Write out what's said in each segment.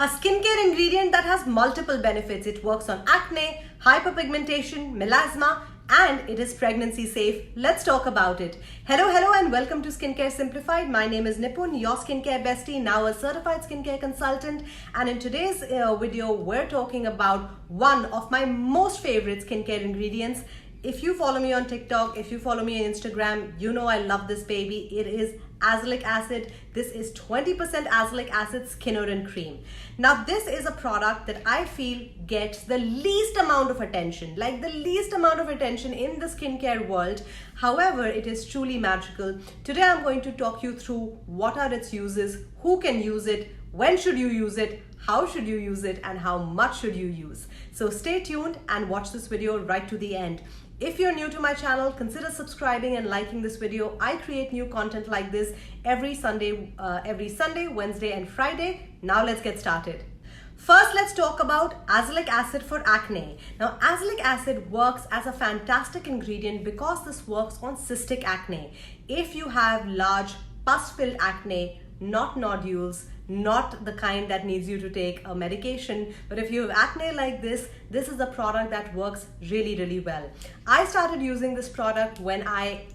A skincare ingredient that has multiple benefits. It works on acne, hyperpigmentation, melasma, and it is pregnancy safe. Let's talk about it. Hello and welcome to Skincare Simplified. My name is Nipun, your skincare bestie, now a certified skincare consultant. And in today's video, we're talking about one of my most favorite skincare ingredients. If you follow me on TikTok, if you follow me on Instagram, you know I love this baby. It is azelaic acid. This is 20% azelaic acid skin oil cream. Now this is a product that I feel gets the least amount of attention, like the least amount of attention in the skincare world. However, it is truly magical. Today I'm going to talk you through what are its uses, who can use it, when should you use it, how should you use it, and how much should you use. So stay tuned and watch this video right to the end. If you're new to my channel, consider subscribing and liking this video. I create new content like this every Sunday, Wednesday, and Friday. Now let's get started. First, let's talk about azelaic acid for acne. Now, azelaic acid works as a fantastic ingredient because this works on cystic acne. If you have large pus-filled acne, not nodules, not the kind that needs you to take a medication, but if you have acne like this is a product that works really well. I started using this product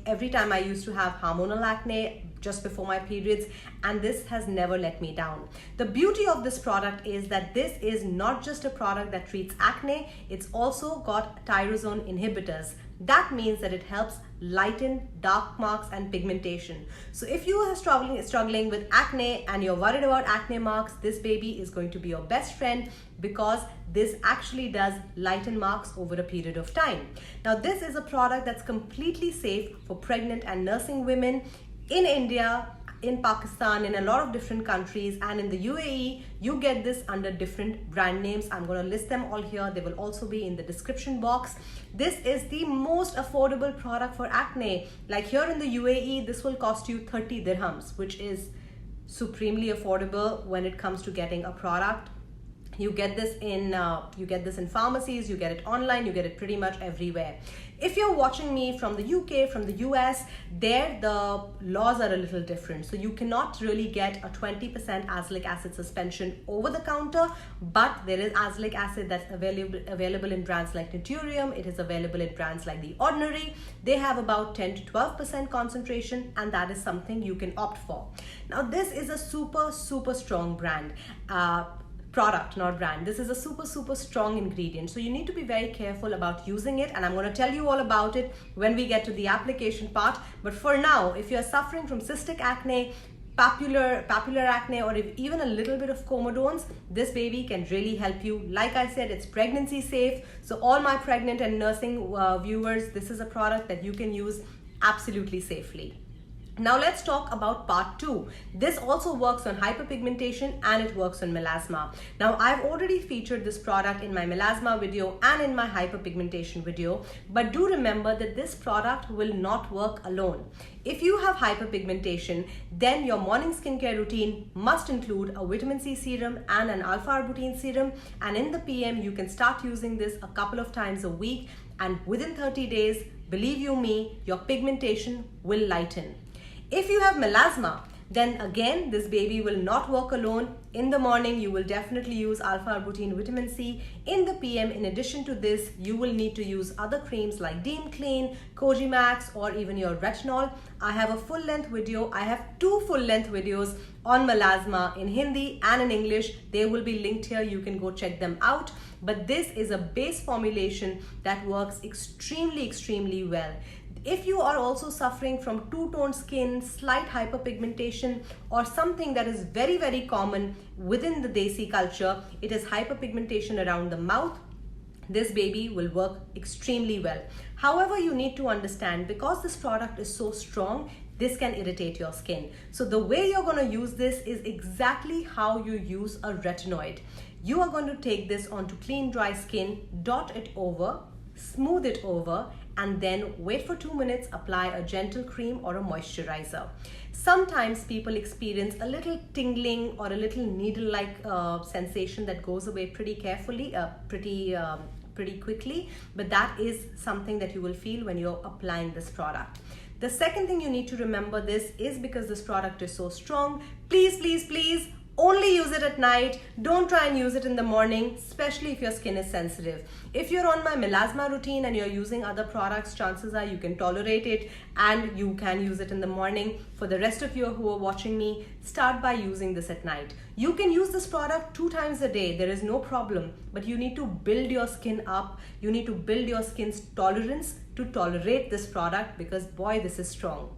every time I used to have hormonal acne just before my periods, and this has never let me down. The beauty of this product is that this is not just a product that treats acne, it's also got tyrosine inhibitors. That means that it helps lighten dark marks and pigmentation. So if you are struggling with acne and you're worried about acne marks, this baby is going to be your best friend because this actually does lighten marks over a period of time. Now this is a product that's completely safe for pregnant and nursing women in India, in Pakistan, in a lot of different countries, and in the UAE. You get this under different brand names. I'm going to list them all here. They will also be in the description box. This is the most affordable product for acne. Like here in the UAE, this will cost you 30 dirhams, which is supremely affordable when it comes to getting a product. You get this in pharmacies, you get it online, you get it pretty much everywhere. If you're watching me from the UK, from the US, there the laws are a little different. So you cannot really get a 20% azelaic acid suspension over the counter, but there is azelaic acid that's available in brands like Naturium. It is available in brands like The Ordinary. They have about 10 to 12% concentration, and that is something you can opt for. Now this is a super strong brand. Product, not brand. This is a super strong ingredient, so you need to be very careful about using it, and I'm going to tell you all about it when we get to the application part. But for now, if you're suffering from cystic acne, papular acne, or even a little bit of comedones, this baby can really help you. Like I said, it's pregnancy safe, so all my pregnant and nursing viewers, this is a product that you can use absolutely safely. Now let's talk about part 2. This also works on hyperpigmentation and it works on melasma. Now I've already featured this product in my melasma video and in my hyperpigmentation video, but do remember that this product will not work alone. If you have hyperpigmentation, then your morning skincare routine must include a vitamin C serum and an alpha-arbutin serum, and in the PM you can start using this a couple of times a week, and within 30 days, believe you me, your pigmentation will lighten. If you have melasma, then again, this baby will not work alone. In the morning, you will definitely use alpha-arbutin vitamin C. In the PM, in addition to this, you will need to use other creams like Deem Clean, Koji Max, or even your retinol. I have a full-length video. I have 2 full-length videos on melasma in Hindi and in English. They will be linked here. You can go check them out. But this is a base formulation that works extremely well. If you are also suffering from two-tone skin, slight hyperpigmentation, or something that is very common within the Desi culture, it is hyperpigmentation around the mouth, this baby will work extremely well. However, you need to understand, because this product is so strong, this can irritate your skin. So the way you're going to use this is exactly how you use a retinoid. You are going to take this onto clean, dry skin, dot it over, smooth it over, and then wait for 2 minutes, apply a gentle cream or a moisturizer. Sometimes people experience a little tingling or a little needle-like sensation that goes away pretty quickly, but that is something that you will feel when you're applying this product. The second thing you need to remember this is, because this product is so strong, please Only use it at night. Don't try and use it in the morning, especially if your skin is sensitive. If you're on my melasma routine and you're using other products, chances are you can tolerate it and you can use it in the morning. For the rest of you who are watching me, start by using this at night. You can use this product 2 times a day. There is no problem, but you need to build your skin up. You need to build your skin's tolerance to tolerate this product, because boy, this is strong.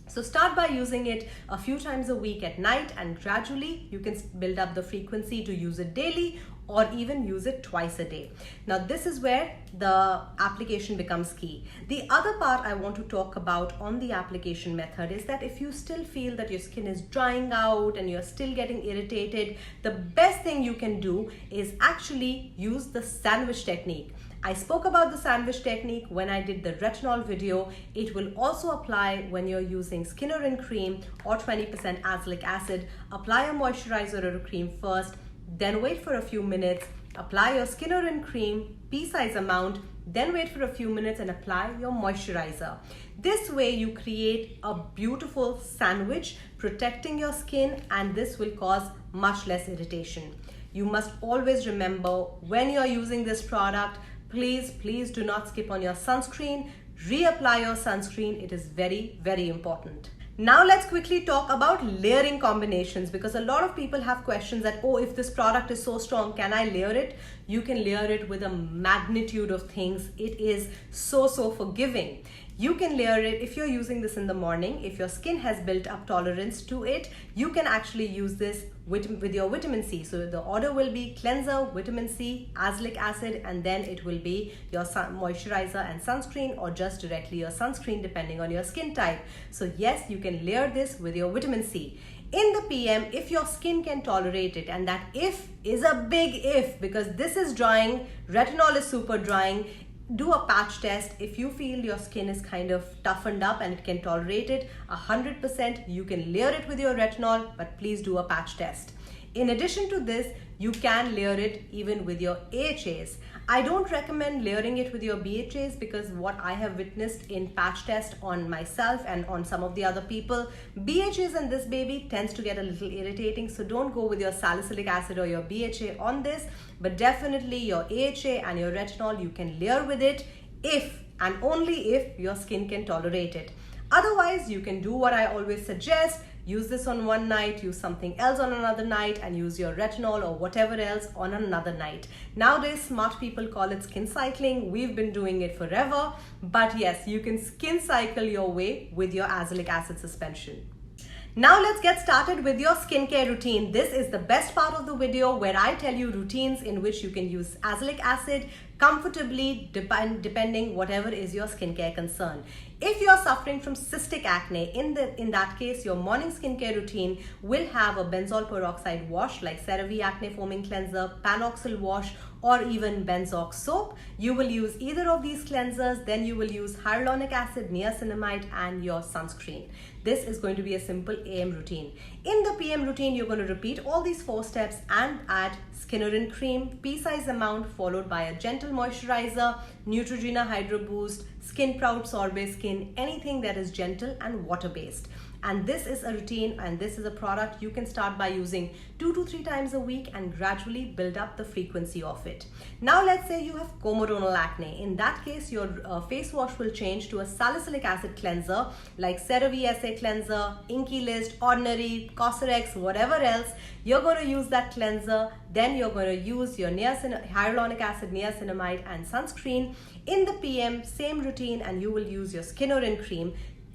So start by using it a few times a week at night, and gradually you can build up the frequency to use it daily or even use it twice a day. Now this is where the application becomes key. The other part I want to talk about on the application method is that if you still feel that your skin is drying out and you're still getting irritated, the best thing you can do is actually use the sandwich technique. I spoke about the sandwich technique when I did the retinol video. It will also apply when you're using skin or in cream or 20% azelaic acid. Apply a moisturizer or a cream first, then wait for a few minutes, apply your skin or in cream, pea-size amount, then wait for a few minutes and apply your moisturizer. This way you create a beautiful sandwich protecting your skin, and this will cause much less irritation. You must always remember when you're using this product, please do not skip on your sunscreen. Reapply your sunscreen. It is very, very important. Now let's quickly talk about layering combinations, because a lot of people have questions that, oh, if this product is so strong, can I layer it? You can layer it with a magnitude of things. It is so forgiving. You can layer it if you're using this in the morning. If your skin has built up tolerance to it, you can actually use this with your vitamin C. So the order will be cleanser, vitamin C, azelaic acid, and then it will be your moisturizer and sunscreen, or just directly your sunscreen depending on your skin type. So yes, you can layer this with your vitamin C. In the PM, if your skin can tolerate it, and that if is a big if, because this is drying, retinol is super drying, do a patch test. If you feel your skin is kind of toughened up and it can tolerate it 100%, you can layer it with your retinol, but please do a patch test. In addition to this, you can layer it even with your AHAs. I don't recommend layering it with your BHAs, because what I have witnessed in patch test on myself and on some of the other people, BHAs and this baby tends to get a little irritating. So don't go with your salicylic acid or your BHA on this, but definitely your AHA and your retinol, you can layer with it if and only if your skin can tolerate it. Otherwise, you can do what I always suggest. Use this on one night, use something else on another night, and use your retinol or whatever else on another night. Nowadays, smart people call it skin cycling. We've been doing it forever. But yes, you can skin cycle your way with your azelaic acid suspension. Now let's get started with your skincare routine. This is the best part of the video where I tell you routines in which you can use azelaic acid comfortably depending whatever is your skincare concern. If you're suffering from cystic acne, in that case, your morning skincare routine will have a benzoyl peroxide wash like CeraVe Acne Foaming Cleanser, Panoxyl wash, or even benzox soap. You will use either of these cleansers, then you will use hyaluronic acid, niacinamide, and your sunscreen. This is going to be a simple AM routine. In the PM routine, you're going to repeat all these 4 steps and add skin or in cream, pea-size amount, followed by a gentle moisturizer, Neutrogena Hydro Boost, Skin Proud Sorbet Skin, anything that is gentle and water-based. And this is a routine, and this is a product you can start by using 2 to 3 times a week and gradually build up the frequency of it. Now let's say you have comedonal acne. In that case, your face wash will change to a salicylic acid cleanser like CeraVe SA Cleanser, Inky List, Ordinary, Cosrx, whatever else. You're going to use that cleanser, then you're going to use your hyaluronic acid, niacinamide, and sunscreen. In the PM, same routine, and you will use your skin or in cream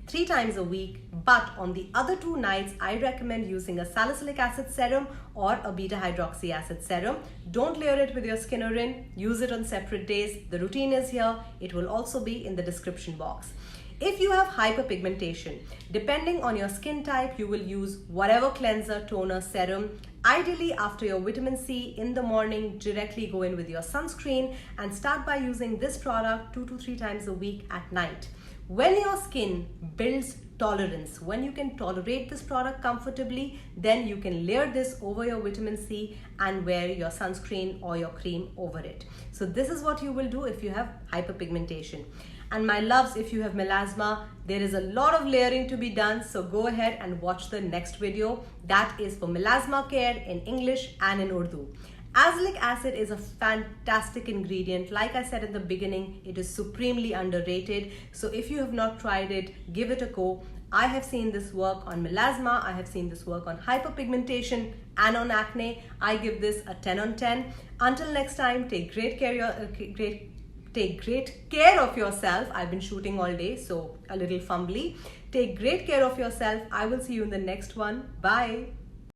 3 times a week, but on the other 2 nights, I recommend using a salicylic acid serum or a beta hydroxy acid serum. Don't layer it with your skin or in, use it on separate days. The routine is here. It will also be in the description box. If you have hyperpigmentation, depending on your skin type, you will use whatever cleanser, toner, serum. Ideally, after your vitamin C in the morning, directly go in with your sunscreen and start by using this product 2 to 3 times a week at night. When your skin builds tolerance, when you can tolerate this product comfortably, then you can layer this over your vitamin C and wear your sunscreen or your cream over it. So this is what you will do if you have hyperpigmentation. And my loves, if you have melasma, there is a lot of layering to be done. So go ahead and watch the next video. That is for melasma care in English and in Urdu. Azelaic acid is a fantastic ingredient. Like I said in the beginning, it is supremely underrated. So if you have not tried it, give it a go. I have seen this work on melasma. I have seen this work on hyperpigmentation and on acne. I give this a 10 on 10. Until next time, take great care of yourself. I've been shooting all day, so a little fumbly. Take great care of yourself. I will see you in the next one. Bye.